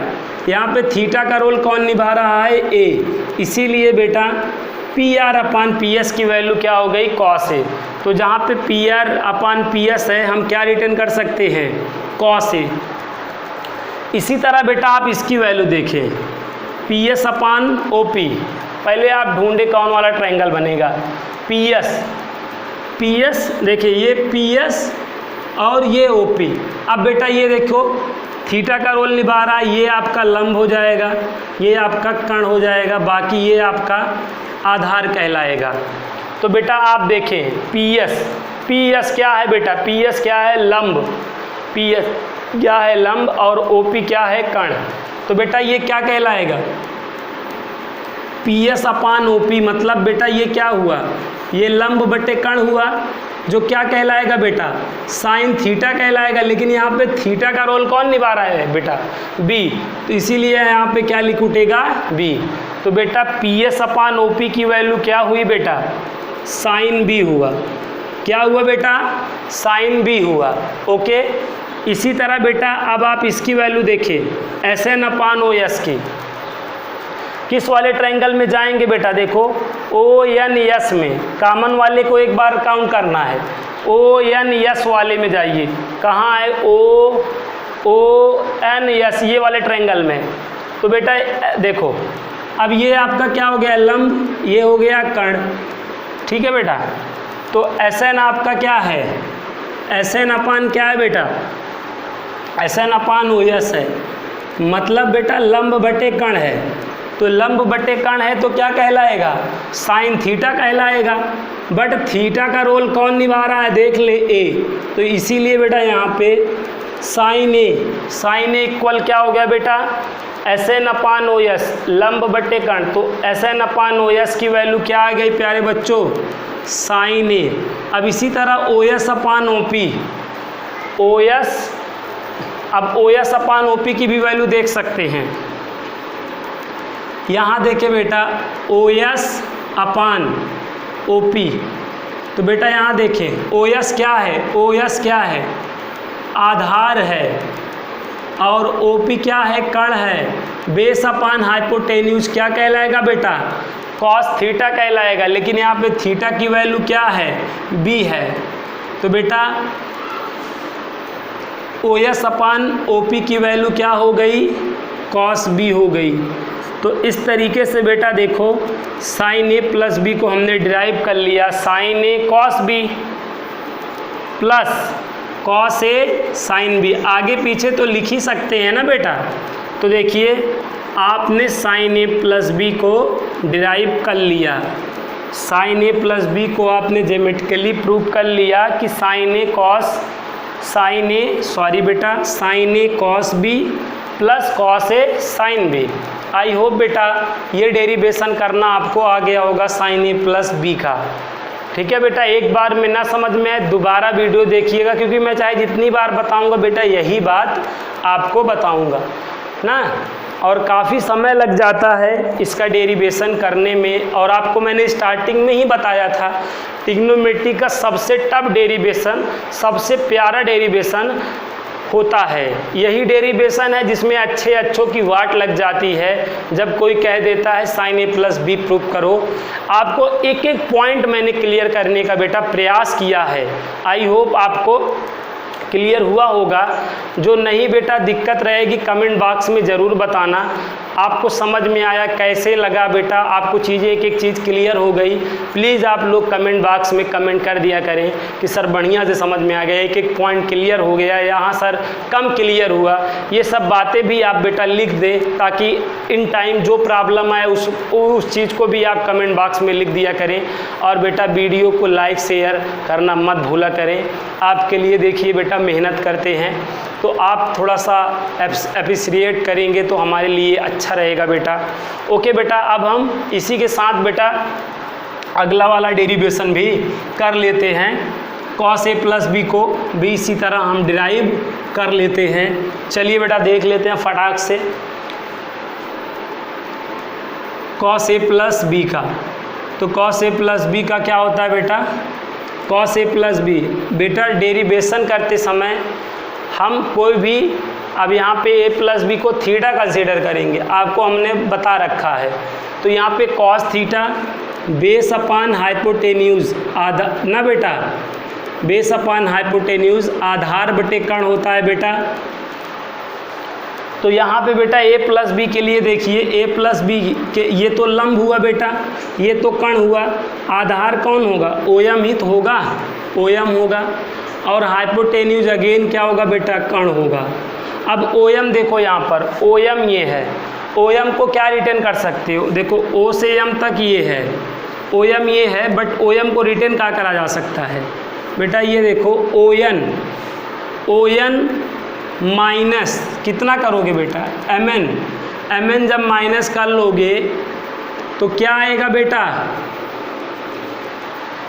यहाँ पे थीटा का रोल कौन निभा रहा है, ए। इसीलिए बेटा पी आर अपान पी एस की वैल्यू क्या हो गई, कॉस ए। तो जहाँ पे पी आर अपान पी एस है हम क्या रिटर्न कर सकते हैं, कॉस ए। इसी तरह बेटा आप इसकी वैल्यू देखें, पी एस अपान ओ पी। पहले आप ढूंढे कौन वाला ट्रायंगल बनेगा, पी एस देखिए ये पी एस और ये ओ पी। अब बेटा ये देखो थीटा का रोल निभा रहा है, ये आपका लंब हो जाएगा, ये आपका कण हो जाएगा, बाकी ये आपका आधार कहलाएगा। तो बेटा आप देखें पी एस क्या है बेटा, पी एस क्या है लंब, पी एस क्या है लंब और ओ पी क्या है कण। तो बेटा ये क्या कहलाएगा, पी एस अपान ओ पी, मतलब बेटा ये क्या हुआ, ये लंब बटे कण हुआ, जो क्या कहलाएगा बेटा साइन थीटा कहलाएगा। लेकिन यहाँ पे थीटा का रोल कौन निभा रहा है बेटा, बी, तो इसीलिए यहाँ पे क्या लिख उठेगा बी। तो बेटा पी एस अपान ओ पी की वैल्यू क्या हुई बेटा, साइन बी हुआ। क्या हुआ बेटा, साइन बी हुआ। ओके, इसी तरह बेटा अब आप इसकी वैल्यू देखिए S n upon O S की, किस वाले ट्रायंगल में जाएंगे बेटा, देखो ओ एन एस में, कॉमन वाले को एक बार काउंट करना है, ओ एन एस वाले में जाइए। कहाँ है, ओ एन एस, ये वाले ट्रायंगल में। तो बेटा देखो अब ये आपका क्या हो गया लंब, ये हो गया कण, ठीक है बेटा। तो एस एन आपका क्या है, एस एन अपान क्या है बेटा, S n upon O S है, मतलब बेटा लंब बटे कण है। तो लंब बटे कण है तो क्या कहलाएगा, साइन थीटा कहलाएगा। बट थीटा का रोल कौन निभा रहा है, देख ले ए, तो इसीलिए बेटा यहाँ पे साइन ए इक्वल क्या हो गया बेटा, S n upon O S, लंब बटे कण। तो S n upon O S की वैल्यू क्या आ गई प्यारे बच्चों, साइन ए। अब इसी तरह ओ एस अपान ओ पी, ओ एस, अब ओ एस अपान ओ पी की भी वैल्यू देख सकते हैं। यहाँ देखे बेटा O S upon O P, तो बेटा यहाँ देखें ओ एस क्या है, ओ एस क्या है आधार है, और ओ पी क्या है कण है। बेस अपान हाइपोटेन्यूज क्या कहलाएगा बेटा, कॉस थीटा कहलाएगा। लेकिन यहाँ पे थीटा की वैल्यू क्या है, बी है। तो बेटा ओ एस अपान ओ पी की वैल्यू क्या हो गई, कॉस बी हो गई। तो इस तरीके से बेटा देखो साइन ए प्लस बी को हमने डिराइव कर लिया, साइन ए कॉस बी प्लस कॉस ए साइन बी। आगे पीछे तो लिख ही सकते हैं ना बेटा। तो देखिए आपने साइन ए प्लस बी को डिराइव कर लिया, साइन ए प्लस बी को आपने ज्योमेट्रिकली प्रूव कर लिया कि sine A cos B plus cos A sine B. I hope बेटा ये डेरिवेशन करना आपको आ गया होगा साइन ए प्लस बी का। ठीक है बेटा, एक बार में ना समझ में आए दोबारा वीडियो देखिएगा, क्योंकि मैं चाहे जितनी बार बताऊंगा बेटा यही बात आपको बताऊंगा ना, और काफ़ी समय लग जाता है इसका डेरिवेशन करने में। और आपको मैंने स्टार्टिंग में ही बताया था ट्रिग्नोमेट्री का सबसे टफ डेरिवेशन, सबसे प्यारा डेरिवेशन होता है यही डेरिवेशन है जिसमें अच्छों की वाट लग जाती है जब कोई कह देता है साइन ए प्लस बी प्रूव करो। आपको एक एक पॉइंट मैंने क्लियर करने का बेटा प्रयास किया है। आई होप आपको क्लियर हुआ होगा। जो नहीं बेटा दिक्कत रहेगी कमेंट बॉक्स में ज़रूर बताना। आपको समझ में आया, कैसे लगा बेटा, आपको चीज़ें एक एक चीज़ क्लियर हो गई, प्लीज़ आप लोग कमेंट बॉक्स में कमेंट कर दिया करें कि सर बढ़िया से समझ में आ गया, एक एक पॉइंट क्लियर हो गया, यहाँ सर कम क्लियर हुआ। ये सब बातें भी आप बेटा लिख दें ताकि इन टाइम जो प्रॉब्लम आए उस चीज़ को भी आप कमेंट बॉक्स में लिख दिया करें। और बेटा वीडियो को लाइक शेयर करना मत भूला करें। आपके लिए देखिए बेटा मेहनत करते हैं, तो आप थोड़ा सा एप्रिशिएट करेंगे तो हमारे लिए अच्छा रहेगा बेटा। ओके बेटा, अब हम इसी के साथ बेटा अगला वाला डेरिवेशन भी कर लेते हैं। कॉस ए प्लस बी को भी इसी तरह हम डिराइव कर लेते हैं। चलिए बेटा देख लेते हैं फटाक से कॉस ए प्लस बी का। तो कॉस ए प्लस बी का क्या होता है बेटा, कॉस ए प्लस बी बेटा डेरिवेशन करते समय हम कोई भी, अब यहाँ पे ए प्लस बी को थीटा कंसीडर करेंगे, आपको हमने बता रखा है। तो यहाँ पे cos theta base upon hypotenuse आधा ना बेटा, बेस अपान हाइपोटेन्यूज आधार बटे कण होता है बेटा। तो यहाँ पे बेटा a प्लस बी के लिए देखिए, a प्लस बी के ये तो लंब हुआ बेटा, ये तो कण हुआ, आधार कौन होगा, ओएम ही तो होगा, ओएम होगा, और हाइपोटेन्यूज अगेन क्या होगा बेटा, कण होगा। अब ओएम देखो यहाँ पर, ओएम ये है, ओएम को क्या रिटर्न कर सकते हो, देखो ओ से एम तक ये है, ओएम ये है, बट ओएम को रिटर्न क्या करा जा सकता है बेटा, ये देखो ओएन, ओएन माइनस कितना करोगे बेटा, एमएन, एमएन जब माइनस कर लोगे तो क्या आएगा बेटा,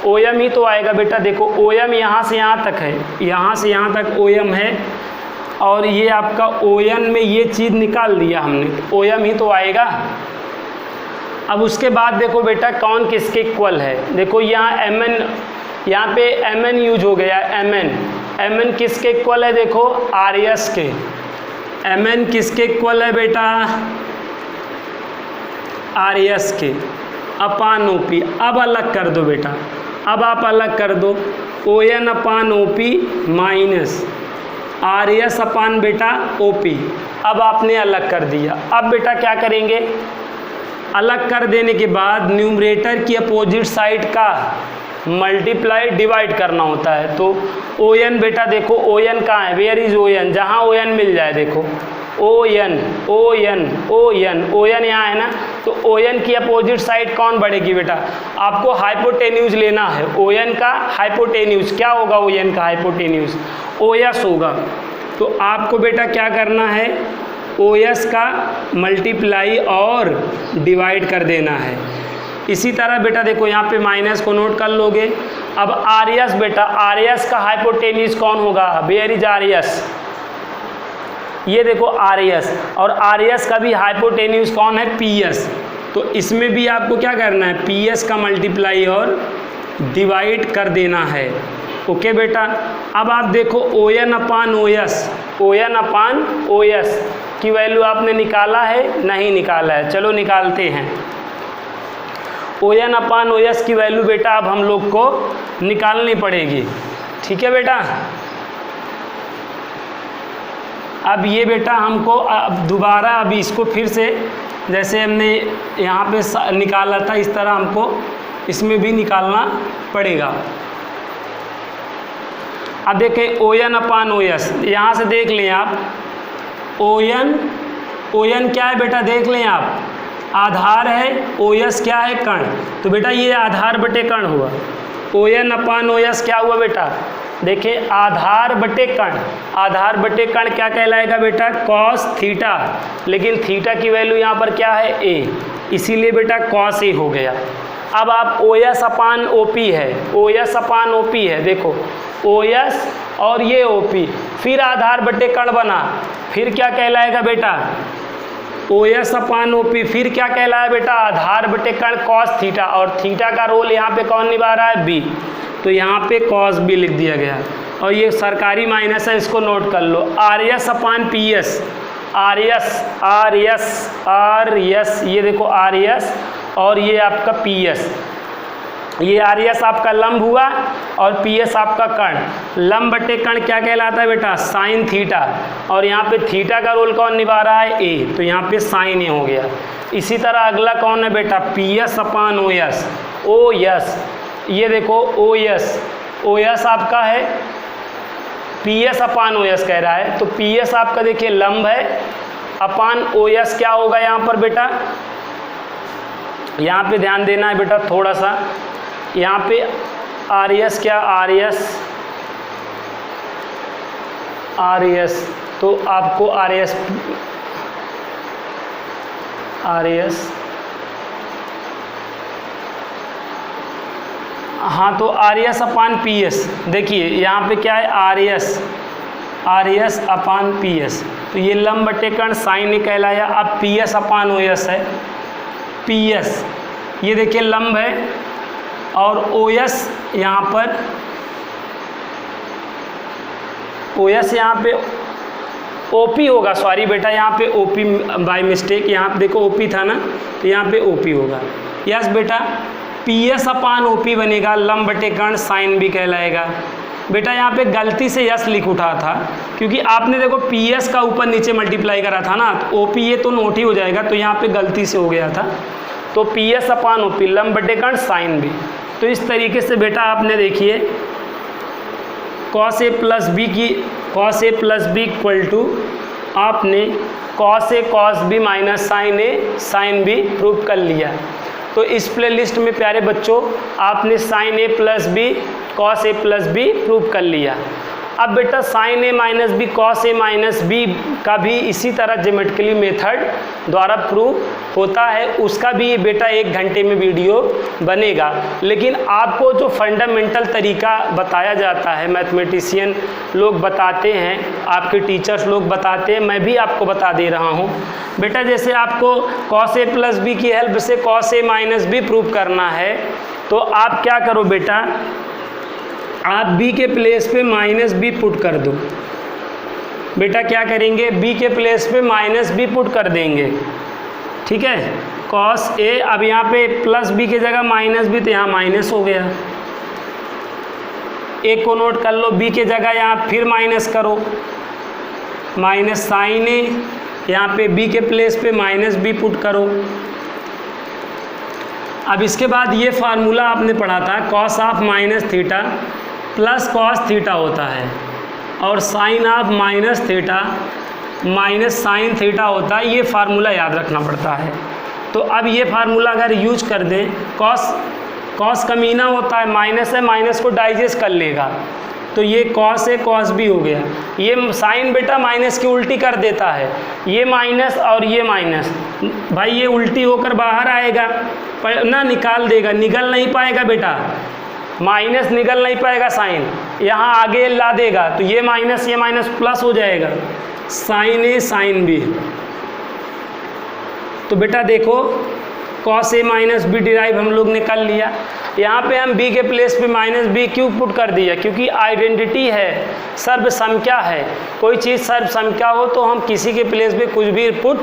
ओएम ही तो आएगा बेटा। देखो ओएम यहाँ से यहाँ तक है, यहाँ से यहाँ तक ओएम है, और ये आपका ओएन में ये चीज़ निकाल दिया हमने, ओएम ही तो आएगा। अब उसके बाद देखो बेटा कौन किसके इक्वल है, देखो यहाँ एमएन, यहाँ पे एमएन यूज हो गया, एमएन, एमएन किसके इक्वल है, देखो आरएस के, एमएन किसके इक्वल है बेटा, आरएस के अपान ओपी। अब अलग कर दो बेटा, अब आप अलग कर दो, o n upon OP minus r S upon बेटा ओपी। अब आपने अलग कर दिया। अब बेटा क्या करेंगे, अलग कर देने के बाद न्यूमरेटर की अपोजिट साइड का मल्टीप्लाई डिवाइड करना होता है। तो ओ एन बेटा देखो ओ एन कहाँ है, वेयर इज ओ एन, जहाँ ओ एन मिल जाए, देखो O N O N O N, O N यहाँ है ना, तो ओ एन की अपोजिट साइड कौन बढ़ेगी बेटा, आपको हाइपोटेन्यूज लेना है, ओ एन का हाइपोटेन्यूज क्या होगा, ओ एन का हाइपोटेन्यूज ओ एस होगा। तो आपको बेटा क्या करना है, ओ एस का मल्टीप्लाई और डिवाइड कर देना है। इसी तरह बेटा देखो यहाँ पे माइनस को नोट कर लोगे। अब आर एस बेटा, आर एस का हाइपोटेन्यूज कौन होगा, वेयर इज आर एस, ये देखो आर एस, और आर एस का भी हाइपोटेन्यूज कौन है, पी एस। तो इसमें भी आपको क्या करना है, पी एस का मल्टीप्लाई और डिवाइड कर देना है। ओके बेटा। अब आप देखो O n upon O S, ओ एन अपान ओ एस की वैल्यू आपने निकाला है, नहीं निकाला है, चलो निकालते हैं। ओ एन अपान ओ एस की वैल्यू बेटा अब हम लोग को निकालनी पड़ेगी, ठीक है बेटा। अब ये बेटा हमको अब दोबारा अभी इसको फिर से जैसे हमने यहाँ पे निकाला था इस तरह हमको इसमें भी निकालना पड़ेगा। अब देखें ओ एन अपान ओ एस, यहाँ से देख लें आप, ओ एन क्या है बेटा, देख लें आप, आधार है, ओ एस क्या है, कण। तो बेटा ये आधार बटे कण हुआ, ओ एन अपान ओ एस क्या हुआ बेटा, देखिए आधार बटे कण, आधार बटे कण क्या कहलाएगा बेटा, कॉस थीटा, लेकिन थीटा की वैल्यू यहाँ पर क्या है, ए, इसीलिए बेटा कॉस ए हो गया। अब आप ओ एस अपान ओ पी है, O S upon O P है, देखो ओ एस और ये ओ पी, फिर आधार बटे कण बना, फिर क्या कहलाएगा बेटा, O S upon O P, फिर क्या कहलाया बेटा, आधार बटे कण कॉस थीटा, और थीटा का रोल यहाँ पे कौन निभा रहा है, बी, तो यहाँ पे कॉस बी लिख दिया गया। और ये सरकारी माइनस है, इसको नोट कर लो, r S upon P s, R S R S R s, ये देखो आर एस और ये आपका पी एस, ये आर एस आपका लंब हुआ और पी एस आपका कण। लंब बटे कण क्या कहलाता है बेटा, साइन थीटा, और यहाँ पे थीटा का रोल कौन निभा रहा है, ए, तो यहाँ पे साइन ए हो गया। इसी तरह अगला कौन है बेटा, P S upon O S, O S, ये देखो ओ एस, ओ एस आपका है, P S upon O S कह रहा है, तो पी एस आपका देखिए लंब है, अपान ओ एस क्या होगा यहाँ पर बेटा, यहाँ पे ध्यान देना है बेटा थोड़ा सा, यहाँ पे आर एस क्या, आर एस आर एस, तो आपको आर एस आर एस, हाँ तो R S upon P S, देखिए यहाँ पे क्या है, R S upon P S, तो ये लंब बटे कण साइन ए कहलाया। अब P S upon O S है, पी एस ये देखिए लंब है, और ओ एस यहाँ पर, ओ एस यहाँ पे ओ पी होगा, सॉरी बेटा यहाँ पे ओ पी बाई मिस्टेक, यहाँ पे देखो ओ पी था ना, तो यहाँ पे ओ पी होगा। यस बेटा, पी एस अपान ओ पी बनेगा, लंब बटे कण साइन भी कहलाएगा। बेटा यहाँ पे गलती से यस लिख उठा था, क्योंकि आपने देखो पी एस का ऊपर नीचे मल्टीप्लाई करा था ना, तो ओ पी ए तो नोट ही हो जाएगा, तो यहाँ पे गलती से हो गया था। तो पी एस अपान ओ पी लंब बटे कर्ण साइन बी। तो इस तरीके से बेटा आपने देखिए cos A plus B equal to आपने कॉस ए कॉस बी माइनस साइन ए साइन बी प्रूव कर लिया। तो इस प्लेलिस्ट में प्यारे बच्चों आपने साइन ए प्लस बी कॉस ए प्लस बी प्रूव कर लिया। अब बेटा sine A minus B cos A minus B का भी इसी तरह ज्योमेट्रिकली मेथड द्वारा प्रूव होता है, उसका भी बेटा 1 घंटे में वीडियो बनेगा। लेकिन आपको जो फंडामेंटल तरीका बताया जाता है, मैथमेटिशियन लोग बताते हैं, आपके टीचर्स लोग बताते हैं, मैं भी आपको बता दे रहा हूँ। बेटा जैसे आपको कॉस ए प्लस बी की हेल्प से cos A minus B prove करना है, तो आप क्या करो बेटा, आप b के प्लेस पे माइनस बी पुट कर दो। बेटा क्या करेंगे, b के प्लेस पे माइनस बी पुट कर देंगे, ठीक है। कॉस ए, अब यहाँ पे प्लस बी की जगह माइनस बी, तो यहाँ माइनस हो गया। ए को नोट कर लो, b की जगह यहाँ फिर माइनस करो, माइनस साइन ए, यहाँ पे b के प्लेस पे माइनस बी पुट करो। अब इसके बाद ये फार्मूला आपने पढ़ा था, cos of minus theta plus cos theta होता है, और sine of minus theta minus sine theta होता है। ये फार्मूला याद रखना पड़ता है। तो अब ये फार्मूला अगर यूज कर दें, कॉस कमीना होता है, माइनस है, माइनस को डाइजेस्ट कर लेगा, तो ये कॉस है कॉस भी हो गया। ये साइन बेटा माइनस की उल्टी कर देता है, ये माइनस और ये माइनस, भाई ये उल्टी होकर बाहर आएगा ना, निकाल देगा, निकल नहीं पाएगा बेटा, माइनस निकल नहीं पाएगा, साइन यहाँ आगे ला देगा, तो ये माइनस प्लस हो जाएगा, साइन ए साइन बी। तो बेटा देखो cos A minus B derive हम लोग ने कर लिया। यहाँ पे हम b के प्लेस पे माइनस बी क्यों पुट कर दिया, क्योंकि आइडेंटिटी है, सर्व संख्या है। कोई चीज़ सर्व संख्या हो तो हम किसी के प्लेस पे कुछ भी पुट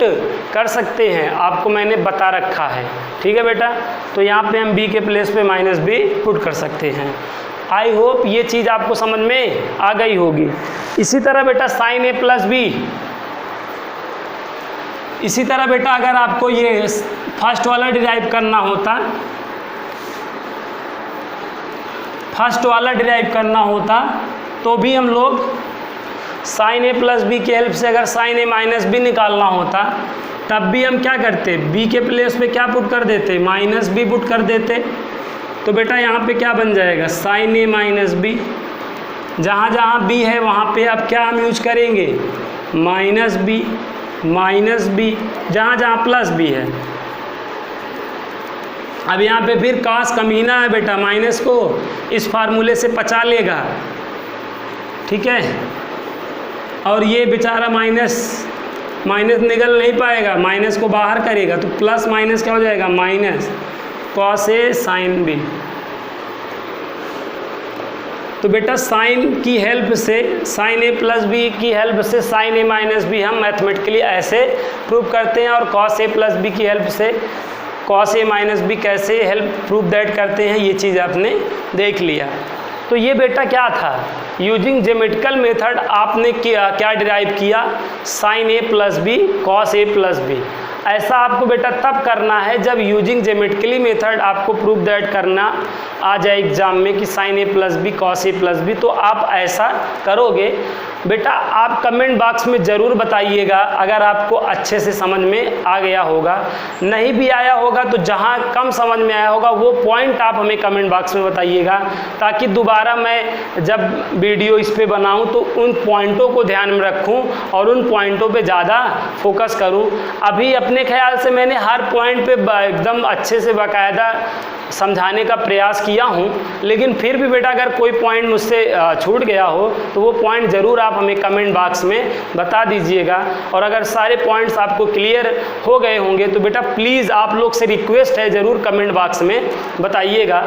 कर सकते हैं, आपको मैंने बता रखा है, ठीक है बेटा। तो यहाँ पे हम b के प्लेस पे माइनस बी पुट कर सकते हैं। आई होप ये चीज़ आपको समझ में आ गई होगी। इसी तरह बेटा साइन ए प्लस बी, इसी तरह बेटा अगर आपको ये फर्स्ट वाला डिराइव करना होता, तो भी हम लोग साइन ए प्लस बी की हेल्प से अगर साइन ए माइनस बी निकालना होता, तब भी हम क्या करते, b के प्लेस पे क्या पुट कर देते, माइनस बी पुट कर देते। तो बेटा यहाँ पे क्या बन जाएगा, साइन ए माइनस बी, जहाँ जहाँ b है वहाँ पे अब क्या हम यूज करेंगे, माइनस बी, जहाँ जहाँ प्लस बी है। अब यहाँ पे फिर कॉस कमीना है बेटा, माइनस को इस फार्मूले से पचा लेगा, ठीक है। और ये बेचारा माइनस निकल नहीं पाएगा, माइनस को बाहर करेगा, तो प्लस माइनस क्या हो जाएगा, minus cos A sine b. तो बेटा साइन की हेल्प से, साइन ए प्लस बी की हेल्प से साइन ए माइनस बी हम मैथमेटिकली ऐसे प्रूव करते हैं, और कॉस ए प्लस बी की हेल्प से कॉस ए माइनस बी कैसे हेल्प प्रूव दैट करते हैं, ये चीज़ आपने देख लिया। तो ये बेटा क्या था, यूजिंग ज्योमेट्रिकल मेथड आपने क्या डिराइव किया, साइन ए प्लस बी कॉस ए प्लस बी। ऐसा आपको बेटा तब करना है जब यूजिंग ज्योमेट्रिकली मेथड आपको प्रूव दैट करना आ जाए एग्जाम में कि साइन ए प्लस बी कॉस ए प्लस बी, तो आप ऐसा करोगे। बेटा आप कमेंट बॉक्स में ज़रूर बताइएगा अगर आपको अच्छे से समझ में आ गया होगा, नहीं भी आया होगा तो जहाँ कम समझ में आया होगा वो पॉइंट आप हमें कमेंट बॉक्स में बताइएगा, ताकि दोबारा मैं जब वीडियो इस पे बनाऊं तो उन पॉइंटों को ध्यान में रखूं और उन पॉइंटों पे ज़्यादा फोकस करूं। अभी अपने ख्याल से मैंने हर पॉइंट पे एकदम अच्छे से बाकायदा समझाने का प्रयास किया हूं, लेकिन फिर भी बेटा अगर कोई पॉइंट मुझसे छूट गया हो तो वो पॉइंट ज़रूर आप हमें कमेंट बॉक्स में बता दीजिएगा। और अगर सारे पॉइंट्स आपको क्लियर हो गए होंगे तो बेटा प्लीज़ आप लोग से रिक्वेस्ट है, ज़रूर कमेंट बॉक्स में बताइएगा।